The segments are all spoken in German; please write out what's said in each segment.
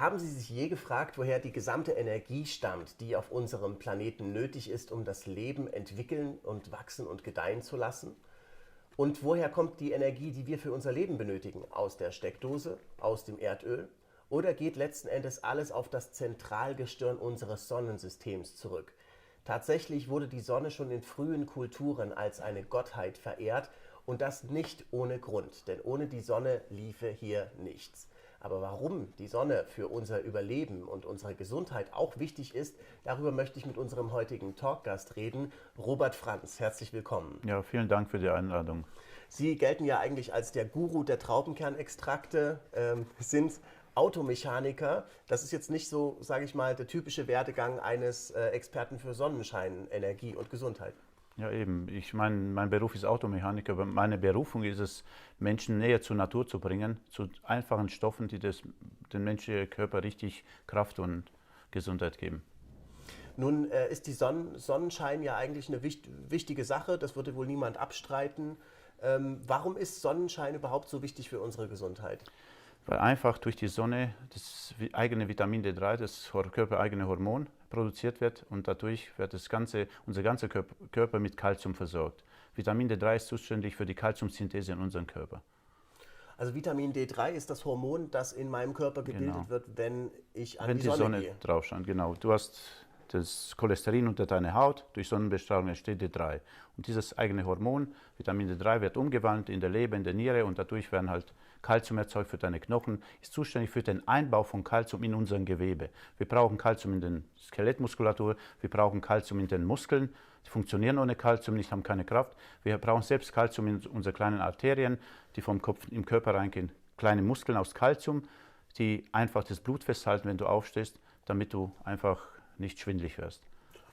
Haben Sie sich je gefragt, woher die gesamte Energie stammt, die auf unserem Planeten nötig ist, um das Leben entwickeln und wachsen und gedeihen zu lassen? Und woher kommt die Energie, die wir für unser Leben benötigen? Aus der Steckdose, aus dem Erdöl? Oder geht letzten Endes alles auf das Zentralgestirn unseres Sonnensystems zurück? Tatsächlich wurde die Sonne schon in frühen Kulturen als eine Gottheit verehrt und das nicht ohne Grund, denn ohne die Sonne liefe hier nichts. Aber warum die Sonne für unser Überleben und unsere Gesundheit auch wichtig ist, darüber möchte ich mit unserem heutigen Talkgast reden, Robert Franz. Herzlich willkommen. Ja, vielen Dank für die Einladung. Sie gelten ja eigentlich als der Guru der Traubenkernextrakte, sind Automechaniker. Das ist jetzt nicht so, sage ich mal, der typische Werdegang eines Experten für Sonnenschein, Energie und Gesundheit. Ja, eben. Mein Beruf ist Automechaniker, aber meine Berufung ist es, Menschen näher zur Natur zu bringen, zu einfachen Stoffen, die den menschlichen Körper richtig Kraft und Gesundheit geben. Nun ist die Sonnenschein ja eigentlich eine wichtige Sache, das würde wohl niemand abstreiten. Warum ist Sonnenschein überhaupt so wichtig für unsere Gesundheit? Weil einfach durch die Sonne das eigene Vitamin D3, das körpereigene Hormon, produziert wird und dadurch wird unser ganzer Körper mit Kalzium versorgt. Vitamin D3 ist zuständig für die Kalziumsynthese in unserem Körper. Also Vitamin D3 ist das Hormon, das in meinem Körper gebildet wird, wenn ich an Wenn die Sonne gehe. drauf scheint, genau. Du hast das Cholesterin unter deiner Haut, durch Sonnenbestrahlung entsteht D3. Und dieses eigene Hormon, Vitamin D3, wird umgewandelt in der Leber, in der Niere und dadurch werden halt Kalzium erzeugt für deine Knochen, ist zuständig für den Einbau von Kalzium in unserem Gewebe. Wir brauchen Kalzium in der Skelettmuskulatur, wir brauchen Kalzium in den Muskeln, die funktionieren ohne Kalzium nicht, haben keine Kraft. Wir brauchen selbst Kalzium in unseren kleinen Arterien, die vom Kopf im Körper reingehen, kleine Muskeln aus Kalzium, die einfach das Blut festhalten, wenn du aufstehst, damit du einfach nicht schwindelig wirst.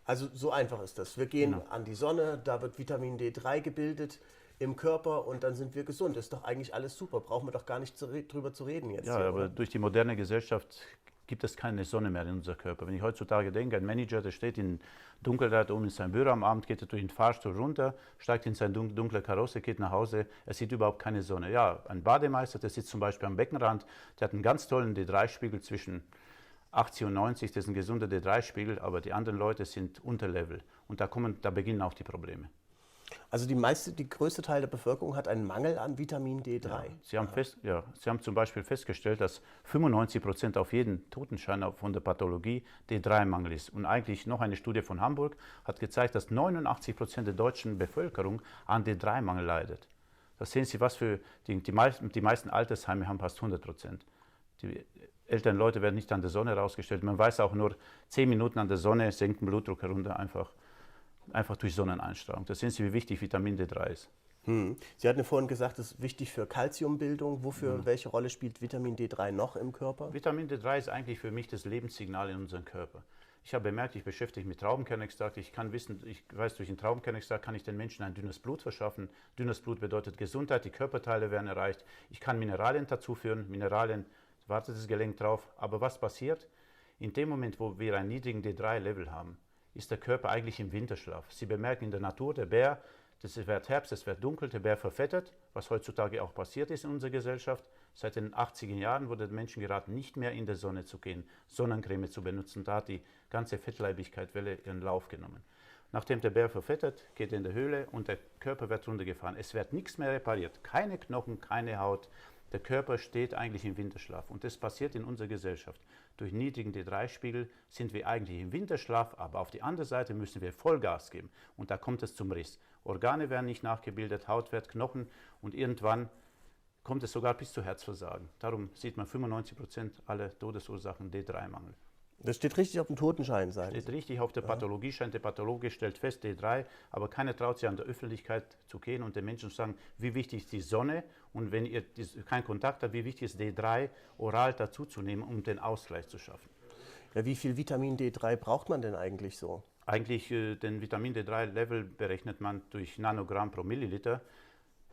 Also so einfach ist das. Wir gehen an die Sonne, da wird Vitamin D3 gebildet im Körper und dann sind wir gesund. Ist doch eigentlich alles super. Brauchen wir doch gar nicht drüber zu reden jetzt. Ja, hier, aber oder? durch die moderne Gesellschaft gibt es keine Sonne mehr in unserem Körper. Wenn ich heutzutage denke, ein Manager, der steht in Dunkelheit oben in seinem Büro, am Abend geht er durch den Fahrstuhl runter, steigt in seine dunkle Karosse, geht nach Hause, er sieht überhaupt keine Sonne. Ja, ein Bademeister, der sitzt zum Beispiel am Beckenrand, der hat einen ganz tollen D3-Spiegel zwischen 80 und 90, das ist ein gesunder D3-Spiegel, aber die anderen Leute sind unter Level. Und da beginnen auch die Probleme. Also die größte Teil der Bevölkerung hat einen Mangel an Vitamin D3. Ja, Sie haben zum Beispiel festgestellt, dass 95% auf jeden Totenschein von der Pathologie D3-Mangel ist. Und eigentlich noch eine Studie von Hamburg hat gezeigt, dass 89% der deutschen Bevölkerung an D3-Mangel leidet. Da sehen Sie, was für die meisten Altersheime haben fast 100%. Die älteren Leute werden nicht an der Sonne rausgestellt. Man weiß auch, nur 10 Minuten an der Sonne senkt den Blutdruck herunter, einfach durch Sonneneinstrahlung. Da sehen Sie, wie wichtig Vitamin D3 ist. Sie hatten ja vorhin gesagt, es ist wichtig für Kalziumbildung. Welche Rolle spielt Vitamin D3 noch im Körper? Vitamin D3 ist eigentlich für mich das Lebenssignal in unserem Körper. Ich habe bemerkt, ich beschäftige mich mit Traubenkernextrakt. Ich weiß, durch den Traubenkernextrakt kann ich den Menschen ein dünnes Blut verschaffen. Dünnes Blut bedeutet Gesundheit, die Körperteile werden erreicht. Ich kann Mineralien dazu führen. Mineralien wartet das Gelenk drauf. Aber was passiert? In dem Moment, wo wir einen niedrigen D3-Level haben, ist der Körper eigentlich im Winterschlaf. Sie bemerken in der Natur, der Bär, es wird Herbst, es wird dunkel, der Bär verfettet, was heutzutage auch passiert ist in unserer Gesellschaft. Seit den 80er Jahren wurde den Menschen geraten, nicht mehr in der Sonne zu gehen, Sonnencreme zu benutzen. Da hat die ganze Fettleibigkeit-Welle ihren Lauf genommen. Nachdem der Bär verfettet, geht er in die Höhle und der Körper wird runtergefahren. Es wird nichts mehr repariert, keine Knochen, keine Haut. Der Körper steht eigentlich im Winterschlaf und das passiert in unserer Gesellschaft. Durch niedrigen D3-Spiegel sind wir eigentlich im Winterschlaf, aber auf die andere Seite müssen wir Vollgas geben und da kommt es zum Riss. Organe werden nicht nachgebildet, Haut wird Knochen und irgendwann kommt es sogar bis zu Herzversagen. Darum sieht man 95% aller Todesursachen D3-Mangel. Das steht richtig auf dem Totenschein, sagen Sie. Steht richtig auf der Pathologieschein. Der Pathologe stellt fest D3, aber keiner traut sich an der Öffentlichkeit zu gehen und den Menschen zu sagen, wie wichtig ist die Sonne und wenn ihr keinen Kontakt habt, wie wichtig ist D3 oral dazuzunehmen, um den Ausgleich zu schaffen. Ja, wie viel Vitamin D3 braucht man denn eigentlich so? Eigentlich den Vitamin D3-Level berechnet man durch Nanogramm pro Milliliter.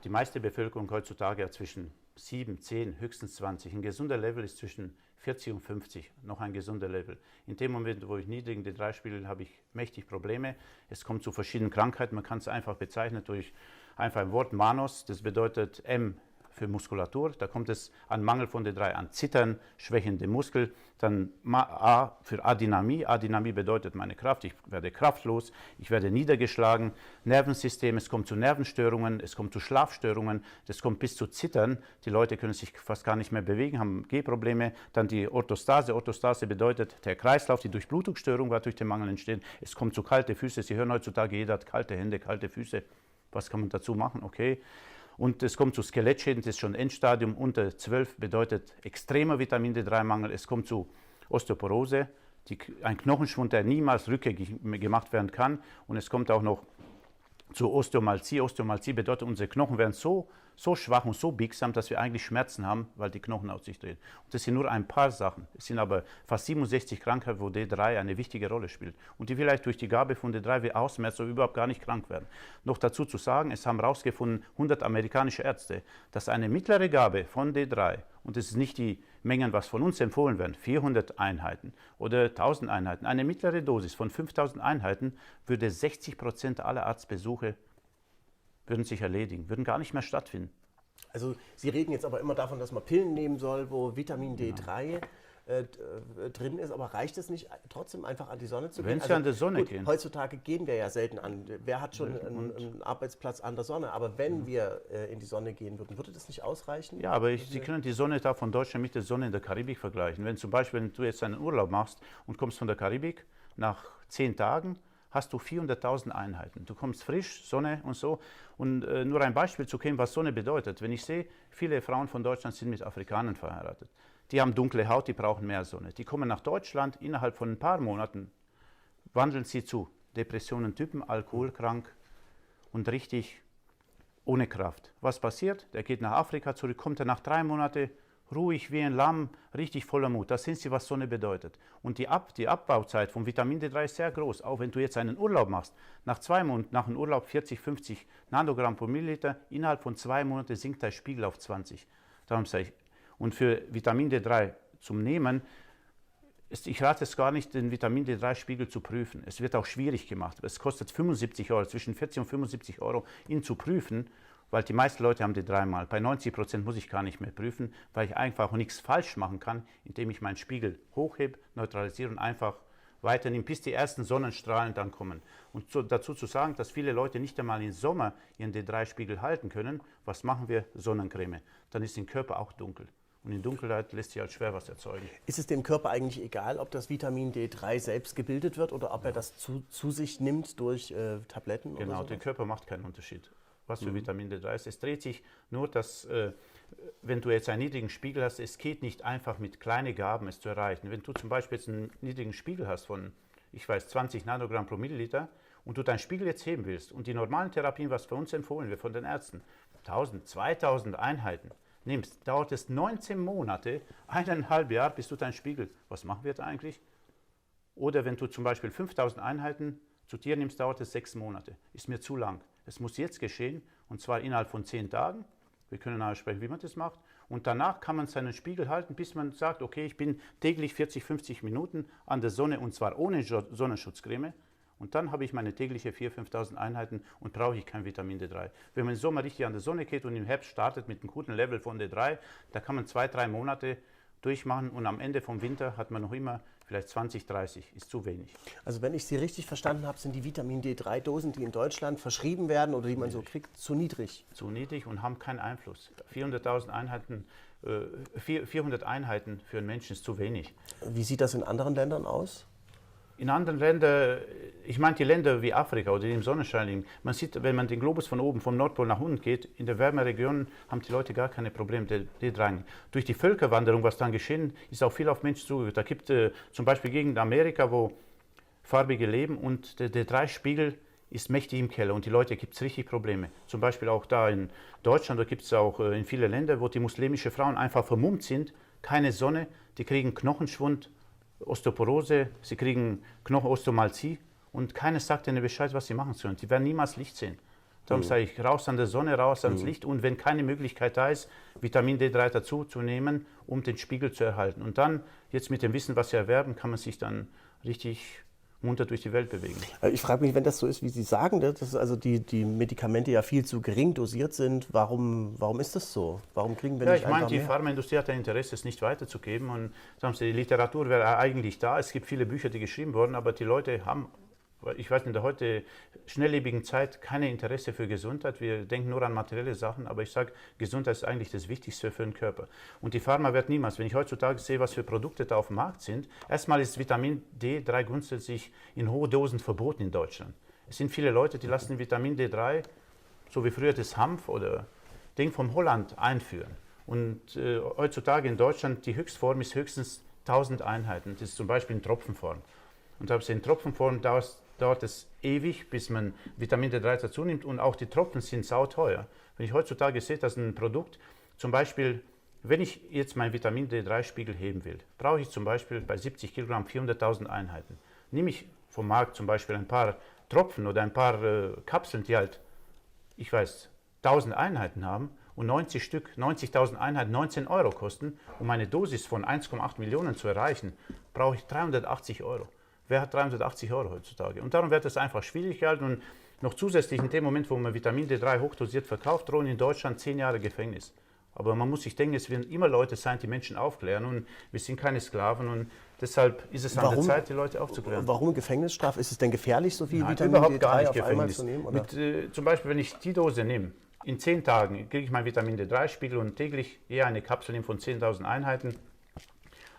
Die meiste Bevölkerung heutzutage hat zwischen 7, 10, höchstens 20. Ein gesunder Level ist zwischen 40 und 50, noch ein gesunder Level. In dem Moment, wo ich niedrigen D3-Spiegel habe, ich mächtig Probleme. Es kommt zu verschiedenen Krankheiten. Man kann es einfach bezeichnen durch einfach ein Wort Manos. Das bedeutet M für Muskulatur, da kommt es an Mangel von D3 an Zittern, schwächende Muskel. Dann A für Adynamie. Adynamie bedeutet meine Kraft, ich werde kraftlos, ich werde niedergeschlagen. Nervensystem, es kommt zu Nervenstörungen, es kommt zu Schlafstörungen, es kommt bis zu Zittern. Die Leute können sich fast gar nicht mehr bewegen, haben Gehprobleme. Dann die Orthostase. Orthostase bedeutet der Kreislauf, die Durchblutungsstörung, was durch den Mangel entsteht. Es kommt zu kalte Füße. Sie hören heutzutage, jeder hat kalte Hände, kalte Füße. Was kann man dazu machen? Okay. Und es kommt zu Skelettschäden, das ist schon Endstadium, unter 12 bedeutet extremer Vitamin D3-Mangel. Es kommt zu Osteoporose, ein Knochenschwund, der niemals rückgängig gemacht werden kann. Und es kommt auch noch zu Osteomalzie. Osteomalzie bedeutet, unsere Knochen werden so schwach und so biegsam, dass wir eigentlich Schmerzen haben, weil die Knochen aus sich drehen. Und das sind nur ein paar Sachen. Es sind aber fast 67 Krankheiten, wo D3 eine wichtige Rolle spielt. Und die vielleicht durch die Gabe von D3 wir ausmerzen oder überhaupt gar nicht krank werden. Noch dazu zu sagen, es haben herausgefunden 100 amerikanische Ärzte, dass eine mittlere Gabe von D3, und das ist nicht die Mengen, was von uns empfohlen werden, 400 Einheiten oder 1000 Einheiten, eine mittlere Dosis von 5000 Einheiten würde 60% aller Arztbesuche würden sich erledigen, würden gar nicht mehr stattfinden. Also Sie reden jetzt aber immer davon, dass man Pillen nehmen soll, wo Vitamin D3 drin ist, aber reicht es nicht, trotzdem einfach an die Sonne zu gehen? Wenn Sie an der Sonne gehen. Heutzutage gehen wir ja selten an. Wer hat schon einen Arbeitsplatz an der Sonne? Aber wenn wir in die Sonne gehen würden, würde das nicht ausreichen? Ja, aber Sie können die Sonne da von Deutschland mit der Sonne in der Karibik vergleichen. Wenn zum Beispiel, wenn du jetzt einen Urlaub machst und kommst von der Karibik, nach 10 Tagen hast du 400.000 Einheiten. Du kommst frisch, Sonne und so. Und nur ein Beispiel zu geben, was Sonne bedeutet. Wenn ich sehe, viele Frauen von Deutschland sind mit Afrikanern verheiratet. Die haben dunkle Haut, die brauchen mehr Sonne. Die kommen nach Deutschland, innerhalb von ein paar Monaten wandeln sie zu Depressionen, Typen, alkoholkrank und richtig ohne Kraft. Was passiert? Der geht nach Afrika zurück, kommt er nach 3 Monaten ruhig wie ein Lamm, richtig voller Mut. Da sehen Sie, was Sonne bedeutet. Und die Abbauzeit von Vitamin D3 ist sehr groß. Auch wenn du jetzt einen Urlaub machst, nach 2 Monaten, nach einem Urlaub 40, 50 Nanogramm pro Milliliter, innerhalb von 2 Monaten sinkt der Spiegel auf 20. Darum sage ich, und für Vitamin D3 zum Nehmen, ich rate es gar nicht, den Vitamin D3-Spiegel zu prüfen. Es wird auch schwierig gemacht. Es kostet 75 Euro, zwischen 40 und 75 Euro, ihn zu prüfen, weil die meisten Leute haben D3 mal. Bei 90% muss ich gar nicht mehr prüfen, weil ich einfach auch nichts falsch machen kann, indem ich meinen Spiegel hochhebe, neutralisiere und einfach weiternehme, bis die ersten Sonnenstrahlen dann kommen. Und dazu zu sagen, dass viele Leute nicht einmal im Sommer ihren D3-Spiegel halten können, was machen wir? Sonnencreme. Dann ist der Körper auch dunkel. Und in Dunkelheit lässt sich halt schwer was erzeugen. Ist es dem Körper eigentlich egal, ob das Vitamin D3 selbst gebildet wird oder ob er das zu sich nimmt durch Tabletten? Genau, oder der Körper macht keinen Unterschied, was für Vitamin D3 ist. Es dreht sich nur, dass, wenn du jetzt einen niedrigen Spiegel hast, es geht nicht einfach mit kleinen Gaben es zu erreichen. Wenn du zum Beispiel jetzt einen niedrigen Spiegel hast von, ich weiß, 20 Nanogramm pro Milliliter und du deinen Spiegel jetzt heben willst und die normalen Therapien, was für uns empfohlen wird von den Ärzten, 1000, 2000 Einheiten, nimmst, dauert es 19 Monate, 1,5 Jahr, bis du deinen Spiegel, was machen wir jetzt eigentlich? Oder wenn du zum Beispiel 5000 Einheiten zu dir nimmst, dauert es 6 Monate. Ist mir zu lang. Es muss jetzt geschehen, und zwar innerhalb von 10 Tagen. Wir können nachher sprechen, wie man das macht. Und danach kann man seinen Spiegel halten, bis man sagt, okay, ich bin täglich 40, 50 Minuten an der Sonne, und zwar ohne Sonnenschutzcreme. Und dann habe ich meine tägliche 4.000, 5.000 Einheiten und brauche ich kein Vitamin D3. Wenn man im Sommer richtig an der Sonne geht und im Herbst startet mit einem guten Level von D3, da kann man 2, 3 Monate durchmachen und am Ende vom Winter hat man noch immer vielleicht 20, 30, ist zu wenig. Also wenn ich Sie richtig verstanden habe, sind die Vitamin D3-Dosen, die in Deutschland verschrieben werden oder die man so kriegt, zu niedrig? Zu niedrig und haben keinen Einfluss. 400.000 Einheiten, 400 Einheiten für einen Menschen ist zu wenig. Wie sieht das in anderen Ländern aus? In anderen Ländern, ich meine die Länder wie Afrika oder die im Sonnenschein liegen, man sieht, wenn man den Globus von oben, vom Nordpol nach unten geht, in der Wärmeregionen haben die Leute gar keine Probleme, D3. Durch die Völkerwanderung, was dann geschehen, ist auch viel auf Menschen zugegangen. Da gibt es zum Beispiel Gegenden Amerika, wo Farbige leben und der D3-Spiegel ist mächtig im Keller und die Leute gibt es richtig Probleme. Zum Beispiel auch da in Deutschland, da gibt es auch in vielen Ländern, wo die muslimische Frauen einfach vermummt sind, keine Sonne, die kriegen Knochenschwund, Osteoporose, sie kriegen Knochenosteomalzie und keiner sagt ihnen Bescheid, was sie machen sollen. Die werden niemals Licht sehen. Darum sage ich, raus an der Sonne, raus ans Licht und wenn keine Möglichkeit da ist, Vitamin D3 dazu zu nehmen, um den Spiegel zu erhalten. Und dann, jetzt mit dem Wissen, was sie erwerben, kann man sich dann richtig munter durch die Welt bewegen. Ich frage mich, wenn das so ist, wie Sie sagen, dass also die Medikamente ja viel zu gering dosiert sind, warum ist das so? Warum kriegen wir Ja, nicht ich meine, einfach die mehr? Pharmaindustrie hat ein Interesse, es nicht weiterzugeben. Und sagen Sie, die Literatur wäre eigentlich da. Es gibt viele Bücher, die geschrieben wurden, aber die Leute haben, ich weiß, in der heute schnelllebigen Zeit kein Interesse für Gesundheit. Wir denken nur an materielle Sachen, aber ich sage, Gesundheit ist eigentlich das Wichtigste für den Körper. Und die Pharma wird niemals, wenn ich heutzutage sehe, was für Produkte da auf dem Markt sind, erstmal ist Vitamin D3 grundsätzlich in hohen Dosen verboten in Deutschland. Es sind viele Leute, die lassen Vitamin D3, so wie früher das Hanf oder Ding vom Holland einführen. Und heutzutage in Deutschland, die Höchstform ist höchstens 1000 Einheiten. Das ist zum Beispiel in Tropfenform. Und da in Tropfenform dauert es ewig, bis man Vitamin D3 dazu nimmt, und auch die Tropfen sind sauteuer. Wenn ich heutzutage sehe, dass ein Produkt, zum Beispiel, wenn ich jetzt meinen Vitamin D3-Spiegel heben will, brauche ich zum Beispiel bei 70 Kilogramm 400.000 Einheiten. Nehme ich vom Markt zum Beispiel ein paar Tropfen oder ein paar Kapseln, die halt, ich weiß, 1000 Einheiten haben und 90 Stück, 90.000 Einheiten 19 Euro kosten, um eine Dosis von 1,8 Millionen zu erreichen, brauche ich 380 Euro. Wer hat 380 Euro heutzutage? Und darum wird es einfach schwierig gehalten. Und noch zusätzlich in dem Moment, wo man Vitamin D3 hochdosiert verkauft, drohen in Deutschland 10 Jahre Gefängnis. Aber man muss sich denken, es werden immer Leute sein, die Menschen aufklären, und wir sind keine Sklaven, und deshalb ist es an der Zeit, die Leute aufzuklären. Warum Gefängnisstrafe? Ist es denn gefährlich, so viel Nein, Vitamin überhaupt D3 gar nicht auf einmal Gefängnis. zu nehmen? Oder? Zum Beispiel, wenn ich die Dose nehme, in 10 Tagen kriege ich meinen Vitamin D3-Spiegel und täglich eher eine Kapsel nehme von 10.000 Einheiten,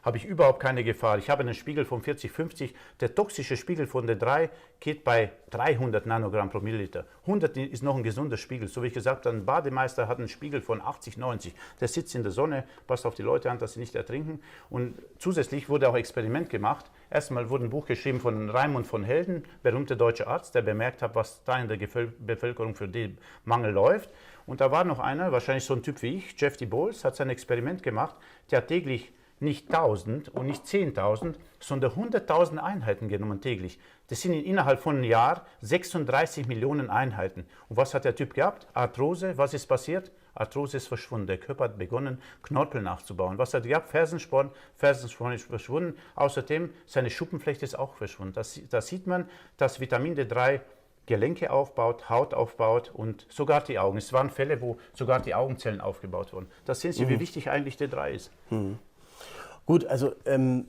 habe ich überhaupt keine Gefahr. Ich habe einen Spiegel von 40, 50. Der toxische Spiegel von D3 geht bei 300 Nanogramm pro Milliliter. 100 ist noch ein gesunder Spiegel. So wie ich gesagt habe, ein Bademeister hat einen Spiegel von 80, 90. Der sitzt in der Sonne, passt auf die Leute an, dass sie nicht ertrinken. Und zusätzlich wurde auch ein Experiment gemacht. Erstmal wurde ein Buch geschrieben von Raimund von Helden, berühmter deutscher Arzt, der bemerkt hat, was da in der Bevölkerung für den Mangel läuft. Und da war noch einer, wahrscheinlich so ein Typ wie ich, Jeff DeBoles, hat sein Experiment gemacht. Der hat täglich nicht 1000 und nicht 10.000, sondern 100.000 Einheiten genommen täglich. Das sind innerhalb von einem Jahr 36 Millionen Einheiten. Und was hat der Typ gehabt? Arthrose. Was ist passiert? Arthrose ist verschwunden. Der Körper hat begonnen, Knorpel nachzubauen. Was hat er gehabt? Fersensporn ist verschwunden. Außerdem, seine Schuppenflechte ist auch verschwunden. Da sieht man, dass Vitamin D3 Gelenke aufbaut, Haut aufbaut und sogar die Augen. Es waren Fälle, wo sogar die Augenzellen aufgebaut wurden. Da sehen Sie, wie wichtig eigentlich D3 ist. Gut, also,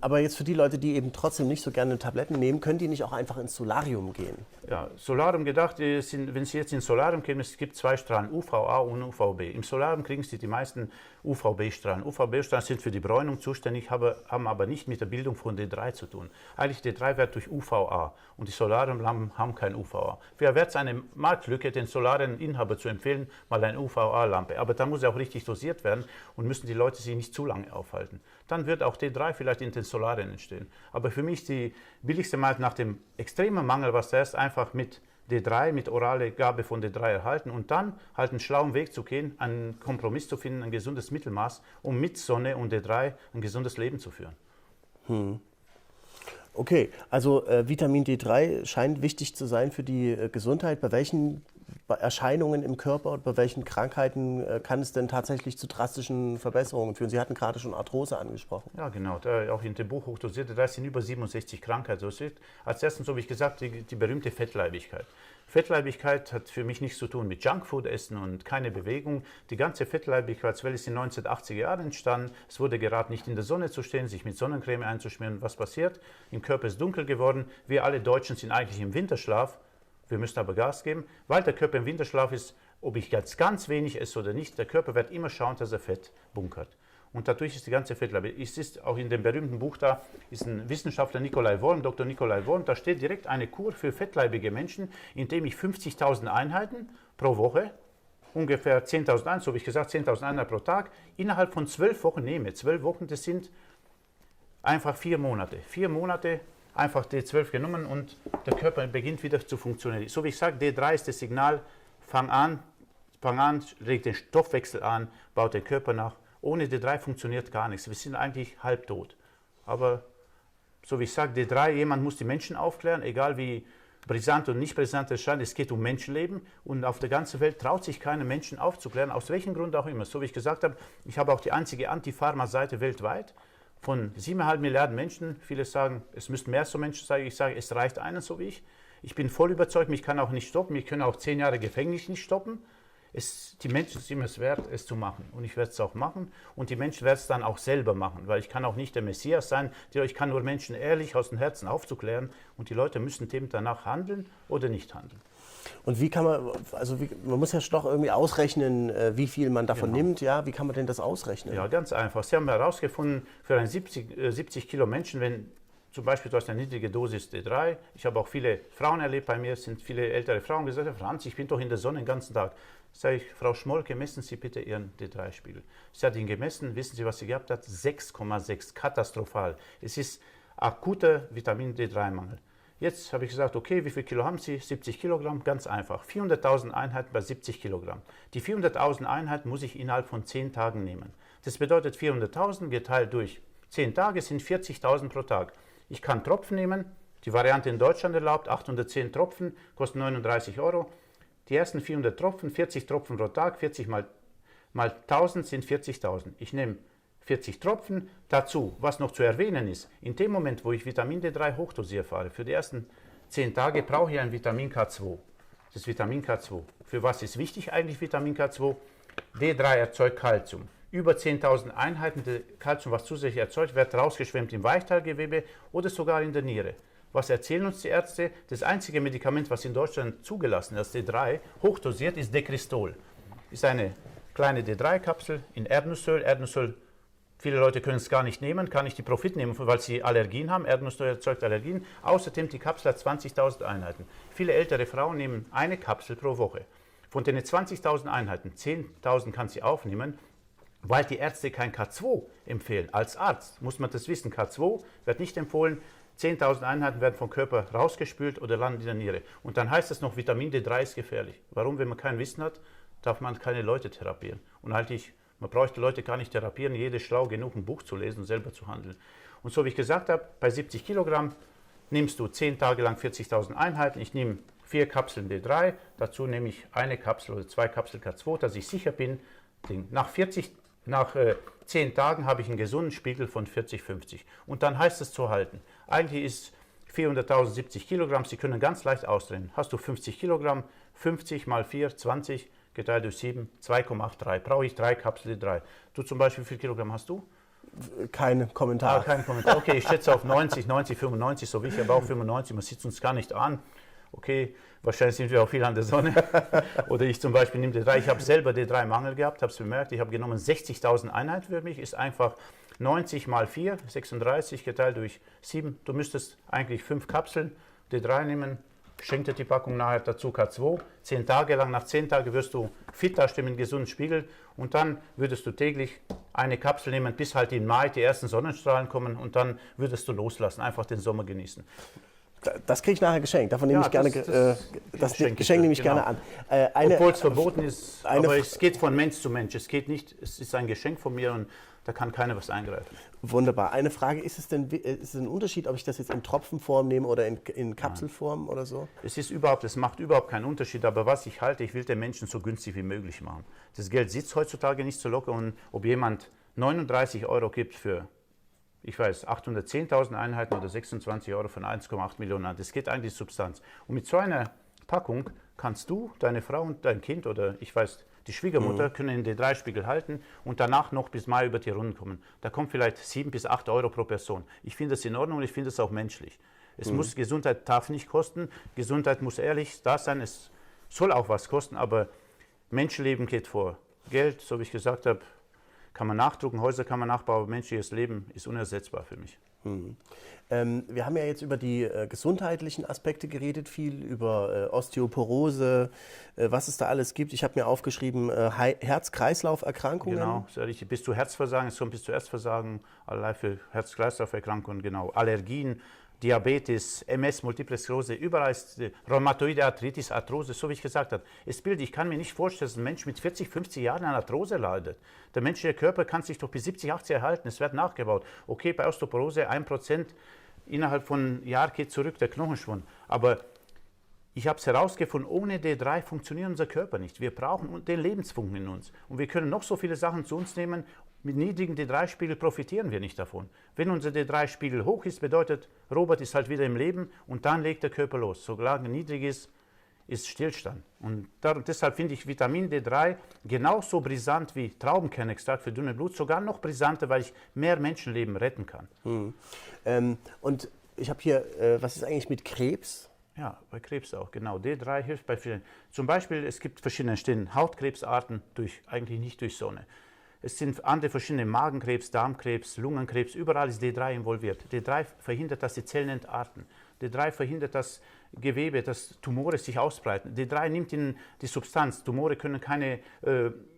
aber jetzt für die Leute, die eben trotzdem nicht so gerne Tabletten nehmen, können die nicht auch einfach ins Solarium gehen? Ja, Solarium gedacht, wenn Sie jetzt ins Solarium gehen, es gibt 2 Strahlen, UVA und UVB. Im Solarium kriegen Sie die meisten UVB-Strahlen. UVB-Strahlen sind für die Bräunung zuständig, haben aber nicht mit der Bildung von D3 zu tun. Eigentlich D3 wird durch UVA und die Solariumlampen haben kein UVA. Wäre es eine Marktlücke, den Solarieninhaber zu empfehlen, mal eine UVA-Lampe. Aber da muss sie auch richtig dosiert werden und müssen die Leute sich nicht zu lange aufhalten. Dann wird auch D3 vielleicht in den Solarien entstehen. Aber für mich die billigste Mal nach dem extremen Mangel, was da ist, einfach mit D3, mit orale Gabe von D3 erhalten und dann halt einen schlauen Weg zu gehen, einen Kompromiss zu finden, ein gesundes Mittelmaß, um mit Sonne und D3 ein gesundes Leben zu führen. Okay, also Vitamin D3 scheint wichtig zu sein für die Gesundheit. Bei welchen Erscheinungen im Körper und bei welchen Krankheiten kann es denn tatsächlich zu drastischen Verbesserungen führen? Sie hatten gerade schon Arthrose angesprochen. Ja, genau. Da auch in dem Buch hochdosiert, da sind über 67 Krankheiten. Als erstes, so wie ich gesagt habe, die berühmte Fettleibigkeit. Fettleibigkeit hat für mich nichts zu tun mit Junkfood essen und keine Bewegung. Die ganze Fettleibigkeitswelle ist in den 1980er Jahren entstanden. Es wurde geraten, nicht in der Sonne zu stehen, sich mit Sonnencreme einzuschmieren. Was passiert? Im Körper ist dunkel geworden. Wir alle Deutschen sind eigentlich im Winterschlaf. Wir müssen aber Gas geben, weil der Körper im Winterschlaf ist, ob ich jetzt ganz wenig esse oder nicht, der Körper wird immer schauen, dass er Fett bunkert. Und dadurch ist die ganze Fettleibe. Es ist auch in dem berühmten Buch da, ist ein Wissenschaftler Nikolai Worm, Dr. Nikolai Worm, da steht direkt eine Kur für fettleibige Menschen, indem ich 50.000 Einheiten pro Woche, ungefähr 10.000 Einheiten, so wie ich gesagt, 10.000 Einheiten pro Tag, innerhalb von 12 Wochen nehme. 12 Wochen, das sind einfach 4 Monate. 4 Monate einfach D12 genommen und der Körper beginnt wieder zu funktionieren. So wie ich sage, D3 ist das Signal, fang an, regt den Stoffwechsel an, baut den Körper nach. Ohne D3 funktioniert gar nichts. Wir sind eigentlich halbtot. Aber so wie ich sage, D3, jemand muss die Menschen aufklären, egal wie brisant und nicht brisant es scheint, es geht um Menschenleben und auf der ganzen Welt traut sich keiner Menschen aufzuklären, aus welchem Grund auch immer. So wie ich gesagt habe, ich habe auch die einzige Anti-Pharma-Seite weltweit, von 7,5 Milliarden Menschen. Viele sagen, es müssten mehr so Menschen sein. Ich sage, es reicht einer so wie ich. Ich bin voll überzeugt, mich kann auch nicht stoppen. Ich kann auch 10 Jahre Gefängnis nicht stoppen. Die Menschen sind immer es wert, es zu machen. Und ich werde es auch machen. Und die Menschen werden es dann auch selber machen. Weil ich kann auch nicht der Messias sein. Ich kann nur Menschen ehrlich aus dem Herzen aufzuklären. Und die Leute müssen dem danach handeln oder nicht handeln. Und wie kann man, also man muss ja doch irgendwie ausrechnen, wie viel man davon nimmt. Ja, wie kann man denn das ausrechnen? Ja, ganz einfach. Sie haben herausgefunden, für einen 70 Kilo Menschen, wenn zum Beispiel du hast eine niedrige Dosis D3, ich habe auch viele Frauen erlebt, bei mir sind viele ältere Frauen gesagt, Franz, ich bin doch in der Sonne den ganzen Tag. Sage ich, Frau Schmolke, messen Sie bitte Ihren D3-Spiegel. Sie hat ihn gemessen, wissen Sie, was sie gehabt hat? 6,6, katastrophal. Es ist akuter Vitamin D3-Mangel. Jetzt habe ich gesagt, okay, wie viel Kilo haben Sie? 70 Kilogramm, ganz einfach. 400.000 Einheiten bei 70 Kilogramm. Die 400.000 Einheiten muss ich innerhalb von 10 Tagen nehmen. Das bedeutet 400.000 geteilt durch 10 Tage sind 40.000 pro Tag. Ich kann Tropfen nehmen, die Variante in Deutschland erlaubt, 810 Tropfen, kosten 39 Euro. Die ersten 400 Tropfen, 40 Tropfen pro Tag, 40 mal 1000 sind 40.000. Ich nehme 40 Tropfen dazu. Was noch zu erwähnen ist, in dem Moment, wo ich Vitamin D3 hochdosiert fahre, für die ersten 10 Tage brauche ich ein Vitamin K2. Das Vitamin K2. Für was ist wichtig eigentlich Vitamin K2? D3 erzeugt Calcium. Über 10.000 Einheiten Calcium, was zusätzlich erzeugt, wird rausgeschwemmt im Weichteilgewebe oder sogar in der Niere. Was erzählen uns die Ärzte? Das einzige Medikament, was in Deutschland zugelassen ist, D3, hochdosiert, ist Dekristol. Ist eine kleine D3-Kapsel in Erdnussöl. Erdnussöl, viele Leute können es gar nicht nehmen, kann nicht die Profit nehmen, weil sie Allergien haben. Erdnussöl erzeugt Allergien. Außerdem die Kapsel hat 20.000 Einheiten. Viele ältere Frauen nehmen eine Kapsel pro Woche. Von den 20.000 Einheiten, 10.000 kann sie aufnehmen, weil die Ärzte kein K2 empfehlen. Als Arzt muss man das wissen. K2 wird nicht empfohlen. 10.000 Einheiten werden vom Körper rausgespült oder landen in der Niere. Und dann heißt es noch, Vitamin D3 ist gefährlich. Warum? Wenn man kein Wissen hat, darf man keine Leute therapieren. Und man bräuchte Leute gar nicht therapieren, jeder ist schlau genug, ein Buch zu lesen und selber zu handeln. Und so wie ich gesagt habe, bei 70 Kilogramm nimmst du 10 Tage lang 40.000 Einheiten. Ich nehme 4 Kapseln D3, dazu nehme ich eine Kapsel oder 2 Kapseln K2, dass ich sicher bin, nach 10 Tagen habe ich einen gesunden Spiegel von 40, 50. Und dann heißt es zu halten. Eigentlich ist 400.000 70 Kilogramm, Sie können ganz leicht ausrechnen. Hast du 50 Kilogramm, 50 mal 4, 20, geteilt durch 7, 2,83. Brauche ich 3 Kapseln D3. Du zum Beispiel, wie viel Kilogramm hast du? Kein Kommentar. Kein Kommentar. Okay, ich schätze auf 90, 95, so wie ich, aber auch 95. Man sieht uns gar nicht an. Okay, wahrscheinlich sind wir auch viel an der Sonne. Oder ich zum Beispiel nehme D3. Ich habe selber D3-Mangel gehabt, habe es bemerkt. Ich habe genommen 60.000 Einheiten für mich. Ist einfach 90 mal 4, 36 geteilt durch 7. Du müsstest eigentlich 5 Kapseln D3 nehmen. Schenkt dir die Packung nachher dazu K2. 10 Tage lang, nach 10 Tagen wirst du fit dastehen mit einem gesunden Spiegel. Und dann würdest du täglich eine Kapsel nehmen, bis halt im Mai die ersten Sonnenstrahlen kommen. Und dann würdest du loslassen, einfach den Sommer genießen. Das kriege ich nachher geschenkt. Davon nehme ich gerne das Geschenk nehme ich gerne an. Obwohl es verboten ist, aber es geht von Mensch zu Mensch. Es geht nicht, es ist ein Geschenk von mir und da kann keiner was eingreifen. Wunderbar. Eine Frage, ist es ein Unterschied, ob ich das jetzt in Tropfenform nehme oder in Kapselform oder so? Es macht überhaupt keinen Unterschied, aber was ich halte, ich will den Menschen so günstig wie möglich machen. Das Geld sitzt heutzutage nicht so locker und ob jemand 39 Euro gibt für, ich weiß, 810.000 Einheiten oder 26 Euro von 1,8 Millionen an. Das geht eigentlich Substanz. Und mit so einer Packung kannst du, deine Frau und dein Kind oder ich weiß, die Schwiegermutter können den D3-Spiegel halten und danach noch bis Mai über die Runden kommen. Da kommt vielleicht 7 bis 8 Euro pro Person. Ich finde das in Ordnung und ich finde es auch menschlich. Gesundheit darf nicht kosten, Gesundheit muss ehrlich da sein, es soll auch was kosten, aber Menschenleben geht vor Geld, so wie ich gesagt habe, kann man nachdrucken, Häuser kann man nachbauen, aber menschliches Leben ist unersetzbar für mich. Wir haben ja jetzt über die gesundheitlichen Aspekte geredet, viel über Osteoporose, was es da alles gibt. Ich habe mir aufgeschrieben, Herz-Kreislauf-Erkrankungen. Genau, sehr richtig. Bis zu Herzversagen, es kommt bis zu Herzversagen, allerlei für Herz-Kreislauf-Erkrankungen, genau. Allergien, Diabetes, MS, Multiple Sklerose, überall ist Rheumatoide Arthritis, Arthrose, so wie ich gesagt habe. Ich kann mir nicht vorstellen, dass ein Mensch mit 40, 50 Jahren an Arthrose leidet. Der menschliche Körper kann sich doch bis 70, 80 erhalten, es wird nachgebaut. Okay, bei Osteoporose 1% innerhalb von einem Jahr geht zurück der Knochenschwund. Aber ich habe es herausgefunden, ohne D3 funktioniert unser Körper nicht. Wir brauchen den Lebensfunken in uns. Und wir können noch so viele Sachen zu uns nehmen. mit niedrigem D3-Spiegel profitieren wir nicht davon. Wenn unser D3-Spiegel hoch ist, bedeutet, Robert ist halt wieder im Leben und dann legt der Körper los. Solange niedrig ist Stillstand. Und deshalb finde ich Vitamin D3 genauso brisant wie Traubenkernextrakt für dünne Blut, sogar noch brisanter, weil ich mehr Menschenleben retten kann. Und ich habe hier, was ist eigentlich mit Krebs? Ja, bei Krebs auch, genau. D3 hilft bei vielen. Zum Beispiel, es gibt verschiedene Hautkrebsarten, eigentlich nicht durch Sonne. Es sind andere verschiedene Magenkrebs, Darmkrebs, Lungenkrebs, überall ist D3 involviert. D3 verhindert, dass die Zellen entarten. D3 verhindert, dass Gewebe, dass Tumore sich ausbreiten. D3 nimmt in die Substanz. Tumore können keine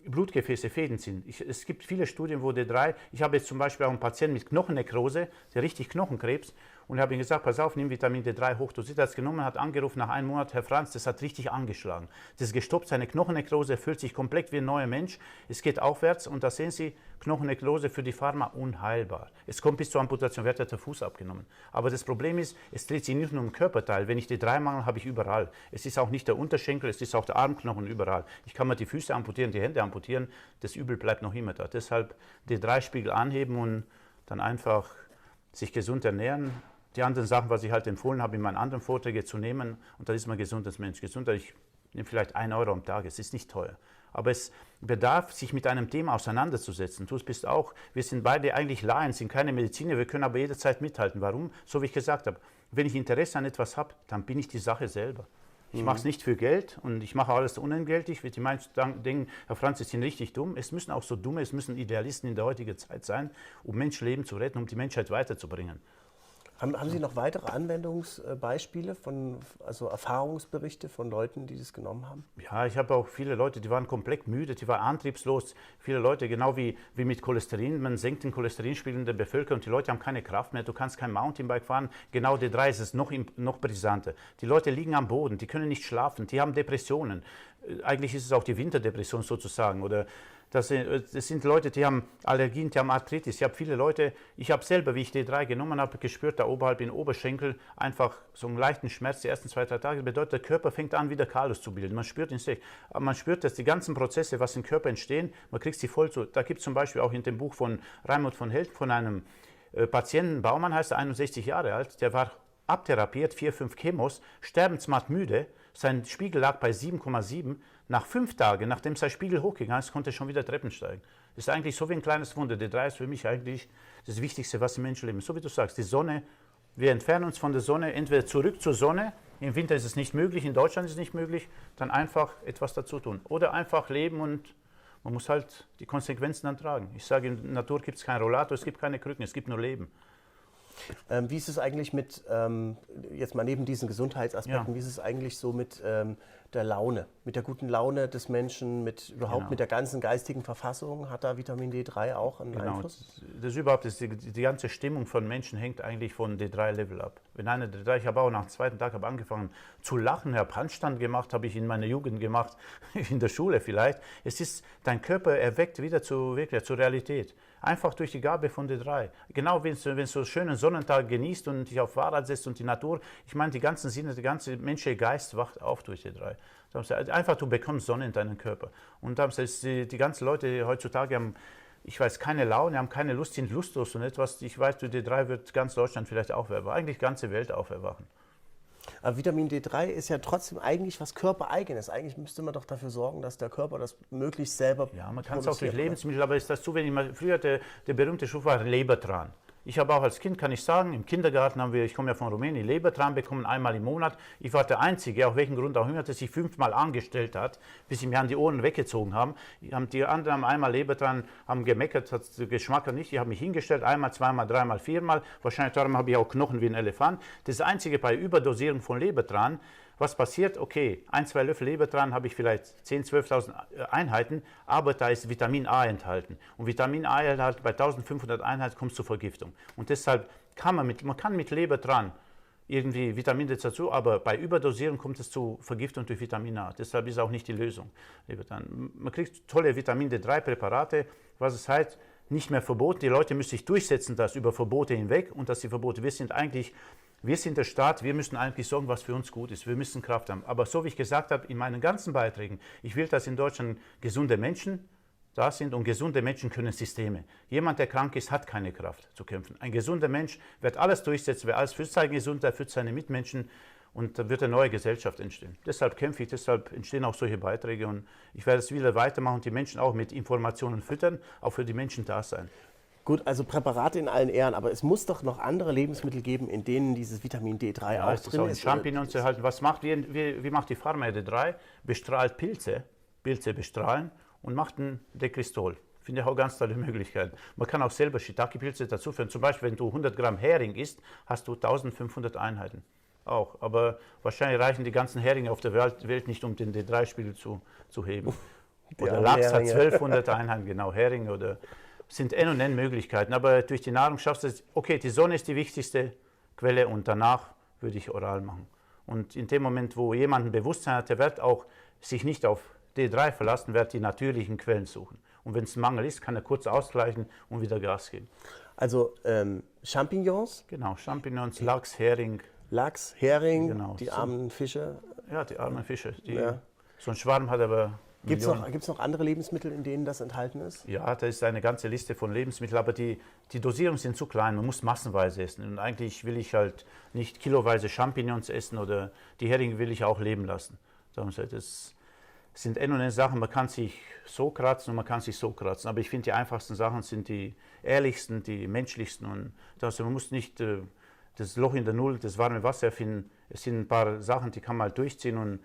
Blutgefäße, Fäden ziehen. Es gibt viele Studien, wo D3, ich habe jetzt zum Beispiel auch einen Patienten mit Knochennekrose, der richtig Knochenkrebs, und habe ihm gesagt, pass auf, nimm Vitamin D3 hochdosiert. Er hat es genommen, hat angerufen nach einem Monat, Herr Franz, das hat richtig angeschlagen. Das ist gestoppt, seine Knochennekrose, er fühlt sich komplett wie ein neuer Mensch. Es geht aufwärts und da sehen Sie, Knochennekrose für die Pharma unheilbar. Es kommt bis zur Amputation, wird der Fuß abgenommen. Aber das Problem ist, es dreht sich nicht nur um Körperteil. Wenn ich D3 mangel, habe ich überall. Es ist auch nicht der Unterschenkel, es ist auch der Armknochen überall. Ich kann mir die Füße amputieren, die Hände amputieren, das Übel bleibt noch immer da. Deshalb D3-Spiegel anheben und dann einfach sich gesund ernähren. Die anderen Sachen, was ich halt empfohlen habe, in meinen anderen Vorträgen zu nehmen, und da ist man gesund als Mensch. Gesund, ich nehme vielleicht 1 Euro am Tag, es ist nicht teuer. Aber es bedarf, sich mit einem Thema auseinanderzusetzen. Du bist auch, wir sind beide eigentlich Laien, sind keine Mediziner, wir können aber jederzeit mithalten. Warum? So wie ich gesagt habe, wenn ich Interesse an etwas habe, dann bin ich die Sache selber. Ich mache es nicht für Geld und ich mache alles unentgeltlich. Die meisten denken, Herr Franz, Sie sind richtig dumm. Es müssen auch so Dumme, es müssen Idealisten in der heutigen Zeit sein, um Menschenleben zu retten, um die Menschheit weiterzubringen. Haben Sie noch weitere Anwendungsbeispiele, also Erfahrungsberichte von Leuten, die das genommen haben? Ja, ich habe auch viele Leute, die waren komplett müde, die waren antriebslos. Viele Leute, genau wie mit Cholesterin, man senkt den Cholesterinspiegel in der Bevölkerung, die Leute haben keine Kraft mehr, du kannst kein Mountainbike fahren. Genau D3 ist es noch brisanter. Die Leute liegen am Boden, die können nicht schlafen, die haben Depressionen. Eigentlich ist es auch die Winterdepression sozusagen. Oder das sind Leute, die haben Allergien, die haben Arthritis. Ich habe viele Leute, ich habe selber, wie ich D3 genommen habe, gespürt, da oberhalb im Oberschenkel einfach so einen leichten Schmerz die ersten 2, 3 Tage. Das bedeutet, der Körper fängt an, wieder Kalus zu bilden. Man spürt ihn sich. Man spürt, dass die ganzen Prozesse, was im Körper entstehen, man kriegt sie voll zu. Da gibt es zum Beispiel auch in dem Buch von Raimund von Helden von einem Patienten, Baumann heißt er, 61 Jahre alt, der war abtherapiert, 4, 5 Chemos, sterbensmatt müde, sein Spiegel lag bei 7,7. Nach 5 Tagen, nachdem sein Spiegel hochgegangen ist, konnte er schon wieder Treppen steigen. Das ist eigentlich so wie ein kleines Wunder. D3 ist für mich eigentlich das Wichtigste, was im Menschenleben ist. So wie du sagst, die Sonne, wir entfernen uns von der Sonne, entweder zurück zur Sonne, im Winter ist es nicht möglich, in Deutschland ist es nicht möglich, dann einfach etwas dazu tun. Oder einfach leben und man muss halt die Konsequenzen dann tragen. Ich sage, in der Natur gibt es keinen Rollator, es gibt keine Krücken, es gibt nur Leben. Wie ist es eigentlich mit, jetzt mal neben diesen Gesundheitsaspekten, wie ist es eigentlich so mit der Laune, mit der guten Laune des Menschen, mit der ganzen geistigen Verfassung? Hat da Vitamin D3 auch einen Einfluss? Die ganze Stimmung von Menschen hängt eigentlich von D3-Level ab. Wenn einer D3, ich habe auch nach dem 2. Tag angefangen zu lachen, ich habe Handstand gemacht, habe ich in meiner Jugend gemacht, in der Schule vielleicht. Es ist, dein Körper erweckt wieder zur Realität. Einfach durch die Gabe von D3. Genau, wenn du so einen schönen Sonnentag genießt und dich auf Fahrrad setzt und die Natur, ich meine, die ganzen Sinne, der ganze menschliche Geist wacht auf durch D3. Einfach, du bekommst Sonne in deinen Körper. Und die ganzen Leute heutzutage haben, ich weiß, keine Laune, haben keine Lust, sind lustlos und etwas. Ich weiß, durch D3 wird ganz Deutschland vielleicht auferwachen, eigentlich ganze Welt auferwachen. Aber Vitamin D3 ist ja trotzdem eigentlich was Körpereigenes. Eigentlich müsste man doch dafür sorgen, dass der Körper das möglichst selber Ja, man kann es auch durch Lebensmittel, aber ist das zu wenig. Früher der berühmte Spruch war Lebertran. Ich habe auch als Kind, kann ich sagen, im Kindergarten haben wir, ich komme ja von Rumänien, Lebertran bekommen einmal im Monat. Ich war der Einzige, auf welchen Grund auch immer, der sich 5-mal angestellt hat, bis sie mir an die Ohren weggezogen haben. Die anderen haben einmal Lebertran, haben gemeckert, hat Geschmack nicht. Ich habe mich hingestellt, einmal, zweimal, dreimal, 4-mal. Wahrscheinlich darum habe ich auch Knochen wie ein Elefant. Das Einzige bei Überdosierung von Lebertran, was passiert? Okay, 1, 2 Löffel Lebertran habe ich vielleicht 10.000, 12.000 Einheiten, aber da ist Vitamin A enthalten. Und Vitamin A halt bei 1.500 Einheiten kommt zur Vergiftung. Und deshalb kann man mit Lebertran irgendwie Vitamin D dazu, aber bei Überdosierung kommt es zu Vergiftung durch Vitamin A. Deshalb ist auch nicht die Lösung. Lebertran. Man kriegt tolle Vitamin D3-Präparate, was es heißt, nicht mehr verboten. Die Leute müssen sich durchsetzen, das über Verbote hinweg und dass die Verbote, wir sind der Staat, wir müssen eigentlich sorgen, was für uns gut ist. Wir müssen Kraft haben. Aber so wie ich gesagt habe, in meinen ganzen Beiträgen, ich will, dass in Deutschland gesunde Menschen da sind und gesunde Menschen können Systeme. Jemand, der krank ist, hat keine Kraft zu kämpfen. Ein gesunder Mensch wird alles durchsetzen, wird alles für seine Gesundheit, für seine Mitmenschen und da wird eine neue Gesellschaft entstehen. Deshalb kämpfe ich, deshalb entstehen auch solche Beiträge und ich werde es wieder weitermachen und die Menschen auch mit Informationen füttern, auch für die Menschen da sein. Gut, also Präparate in allen Ehren, aber es muss doch noch andere Lebensmittel geben, in denen dieses Vitamin D3 auch Es ist drin auch in ist. Champignons erhalten. Was macht, wie macht die Pharma D3? Bestrahlt Pilze bestrahlen und macht ein Dekristol. Finde ich auch ganz tolle Möglichkeit. Man kann auch selber Shiitake-Pilze dazu führen. Zum Beispiel, wenn du 100 Gramm Hering isst, hast du 1500 Einheiten. Auch. Aber wahrscheinlich reichen die ganzen Heringe auf der Welt nicht, um den D3-Spiegel zu heben. Oder Lachs hat 1200 Einheiten, genau, Heringe oder sind N Möglichkeiten. Aber durch die Nahrung schaffst du es. Okay, die Sonne ist die wichtigste Quelle und danach würde ich oral machen. Und in dem Moment, wo jemand ein Bewusstsein hat, der wird auch sich nicht auf D3 verlassen, wird die natürlichen Quellen suchen. Und wenn es ein Mangel ist, kann er kurz ausgleichen und wieder Gas geben. Also Champignons? Genau, Champignons, Lachs, Hering. Lachs, Hering, genau, die armen Fische. Ja, die armen Fische. Ja. So ein Schwarm hat aber Gibt es noch andere Lebensmittel, in denen das enthalten ist? Ja, da ist eine ganze Liste von Lebensmitteln, aber die Dosierungen sind zu klein, man muss massenweise essen. Und eigentlich will ich halt nicht kiloweise Champignons essen oder die Heringe will ich auch leben lassen. Das sind Sachen, man kann sich so kratzen und man kann sich so kratzen. Aber ich finde, die einfachsten Sachen sind die ehrlichsten, die menschlichsten. Und man muss nicht das Loch in der Null, das warme Wasser erfinden. Es sind ein paar Sachen, die kann man halt durchziehen und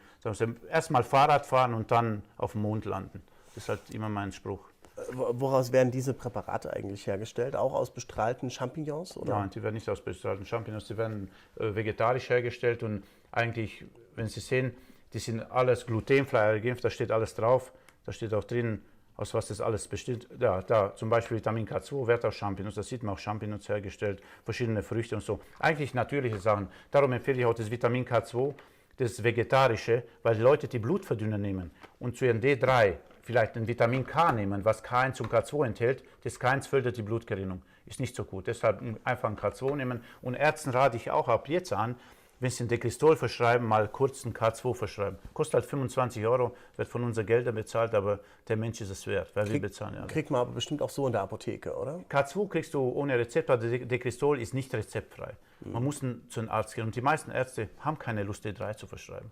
erstmal Fahrrad fahren und dann auf dem Mond landen. Das ist halt immer mein Spruch. Woraus werden diese Präparate eigentlich hergestellt? Auch aus bestrahlten Champignons? Oder? Nein, die werden nicht aus bestrahlten Champignons, die werden vegetarisch hergestellt und eigentlich, wenn Sie sehen, die sind alles glutenfrei, da steht alles drauf, da steht auch drin, aus was das alles besteht. Ja, da zum Beispiel Vitamin K2 wird aus Champignons, da sieht man auch Champignons hergestellt, verschiedene Früchte und so. Eigentlich natürliche Sachen. Darum empfehle ich auch das Vitamin K2, das Vegetarische, weil die Leute, die Blutverdünner nehmen und zu ihrem D3 vielleicht ein Vitamin K nehmen, was K1 und K2 enthält, das K1 fördert die Blutgerinnung. Ist nicht so gut. Deshalb einfach ein K2 nehmen. Und Ärzten rate ich auch ab jetzt an, wenn Sie ein Dekristol verschreiben, mal kurz ein K2 verschreiben. Kostet halt 25 €, wird von unseren Geldern bezahlt, aber der Mensch ist es wert, weil wir bezahlen ja. Kriegt man aber bestimmt auch so in der Apotheke, oder? K2 kriegst du ohne Rezept, aber Dekristol ist nicht rezeptfrei. Man muss zu einem Arzt gehen und die meisten Ärzte haben keine Lust, D3 zu verschreiben.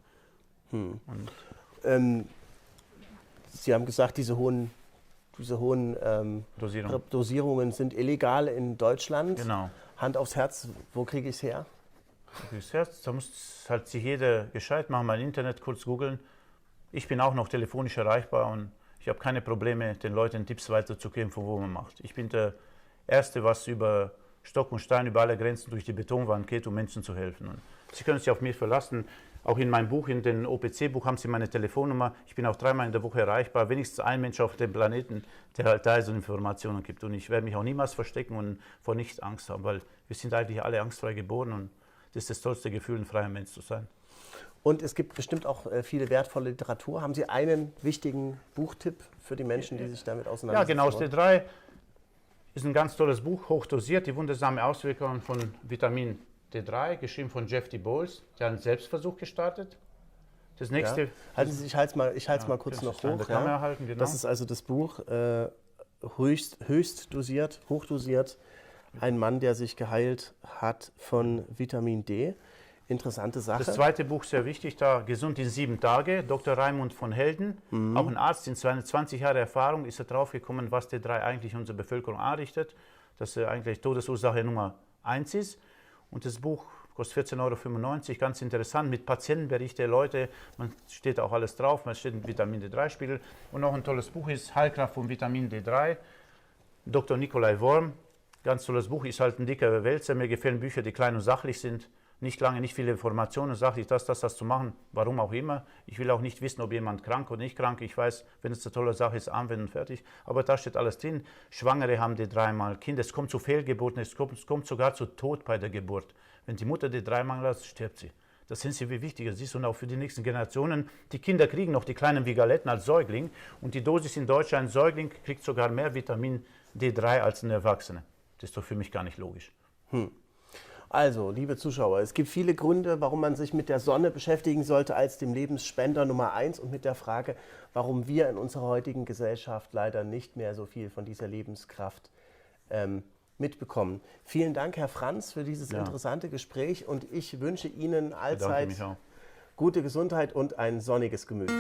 Sie haben gesagt, diese hohen Dosierungen sind illegal in Deutschland. Genau. Hand aufs Herz, wo kriege ich es her? Das Herz, da muss halt sich jeder gescheit machen, mal im Internet kurz googeln. Ich bin auch noch telefonisch erreichbar und ich habe keine Probleme, den Leuten Tipps weiterzugeben, von wo man macht. Ich bin der Erste, was über Stock und Stein, über alle Grenzen durch die Betonwand geht, um Menschen zu helfen. Und Sie können sich auf mich verlassen. Auch in meinem Buch, in dem OPC-Buch, haben Sie meine Telefonnummer. Ich bin auch 3-mal in der Woche erreichbar. Wenigstens ein Mensch auf dem Planeten, der halt da so Informationen gibt. Und ich werde mich auch niemals verstecken und vor nichts Angst haben, weil wir sind eigentlich alle angstfrei geboren und das ist das tollste Gefühl, ein freier Mensch zu sein. Und es gibt bestimmt auch viele wertvolle Literatur. Haben Sie einen wichtigen Buchtipp für die Menschen, die sich damit auseinandersetzen? Ja, genau. Das D3 ist ein ganz tolles Buch, hochdosiert, die wundersame Auswirkungen von Vitamin D3, geschrieben von Jeff DeBoles. Der hat einen Selbstversuch gestartet. Das nächste. Ja. Halten Sie, ich halte es mal kurz noch hoch. Ja. Halten, genau. Das ist also das Buch höchst dosiert, hochdosiert. Ein Mann, der sich geheilt hat von Vitamin D. Interessante Sache. Das zweite Buch, sehr wichtig, da Gesund in 7 Tage, Dr. Raimund von Helden, auch ein Arzt, in seinen 20 Jahren Erfahrung ist er draufgekommen, was D3 eigentlich unserer Bevölkerung anrichtet, dass er eigentlich Todesursache Nummer 1 ist. Und das Buch kostet 14,95 €, ganz interessant, mit Patientenberichte, Leute, man steht auch alles drauf, man steht ein Vitamin D3-Spiegel. Und noch ein tolles Buch ist Heilkraft von Vitamin D3, Dr. Nikolai Worm. Ganz tolles Buch, ist halt ein dicker Wälzer. Mir gefallen Bücher, die klein und sachlich sind. Nicht lange, nicht viele Informationen, sachlich das zu machen, warum auch immer. Ich will auch nicht wissen, ob jemand krank oder nicht krank. Ich weiß, wenn es eine tolle Sache ist, anwenden, fertig. Aber da steht alles drin. Schwangere haben D3-mal Kinder. Es kommt zu Fehlgeburten, es kommt sogar zu Tod bei der Geburt. Wenn die Mutter D3-Mangel hat, stirbt sie. Das sind sie, wie wichtig es ist und auch für die nächsten Generationen. Die Kinder kriegen noch die kleinen Vigaletten als Säugling und die Dosis in Deutschland, ein Säugling kriegt sogar mehr Vitamin D3 als ein Erwachsener. Das ist doch für mich gar nicht logisch. Also, liebe Zuschauer, es gibt viele Gründe, warum man sich mit der Sonne beschäftigen sollte als dem Lebensspender Nummer 1 und mit der Frage, warum wir in unserer heutigen Gesellschaft leider nicht mehr so viel von dieser Lebenskraft mitbekommen. Vielen Dank, Herr Franz, für dieses interessante Gespräch und ich wünsche Ihnen allzeit gute Gesundheit und ein sonniges Gemüt.